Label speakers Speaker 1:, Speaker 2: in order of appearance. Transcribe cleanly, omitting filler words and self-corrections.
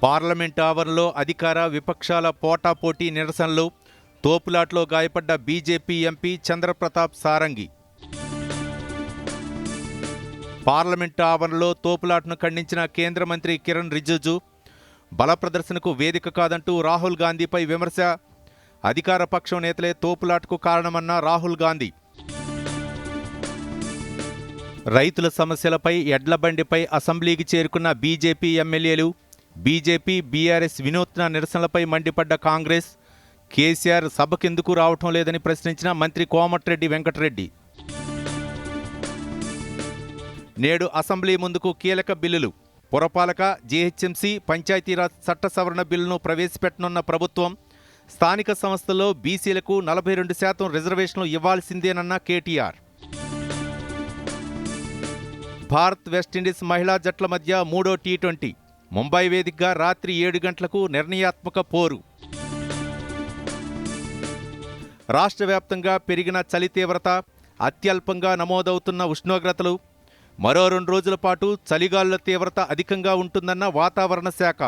Speaker 1: Parliament ఆవరణలో అధికార విపక్షాల పోటాపోటీ నిరసనలు, తోపులాట్లో గాయపడ్డ BJP MP Chandra Pratap Sarangi. Parliament ఆవరణలో తోపులాటను ఖండించిన కేంద్ర మంత్రి కిరణ్ రిజిజు, బల ప్రదర్శనకు వేదిక కాదంటూ రాహుల్ గాంధీపై విమర్శ. అధికార పక్షం నేతలే తోపులాటకు కారణమన్న రాహుల్ గాంధీ. రైతుల సమస్యలపై ఎడ్లబండిపై అసెంబ్లీకి చేరుకున్న బీజేపీ ఎమ్మెల్యేలు, బీజేపీ బీఆర్ఎస్ వినూత్న నిరసనలపై మండిపడ్డ కాంగ్రెస్, కేసీఆర్ సభకెందుకు రావటం లేదని ప్రశ్నించిన మంత్రి కోమటిరెడ్డి వెంకటరెడ్డి. నేడు అసెంబ్లీ ముందుకు కీలక బిల్లులు. పురపాలక, జీహెచ్ఎంసీ, పంచాయతీరాజ్ చట్ట సవరణ బిల్లును ప్రవేశపెట్టనున్న ప్రభుత్వం. స్థానిక సంస్థల్లో బీసీలకు 42% రిజర్వేషన్లు ఇవ్వాల్సిందేనన్న కేటీఆర్. భారత్ వెస్టిండీస్ మహిళా జట్ల మధ్య 3వ టీ20. ముంబై వేదికగా రాత్రి 7 గంటలకు నిర్ణయాత్మక పోరు. రాష్ట్ర వ్యాప్తంగా పెరిగిన చలి తీవ్రత, అత్యల్పంగా నమోదవుతున్న ఉష్ణోగ్రతలు. మరో 2 రోజుల పాటు చలిగాలుల తీవ్రత అధికంగా ఉంటుందన్న వాతావరణ శాఖ.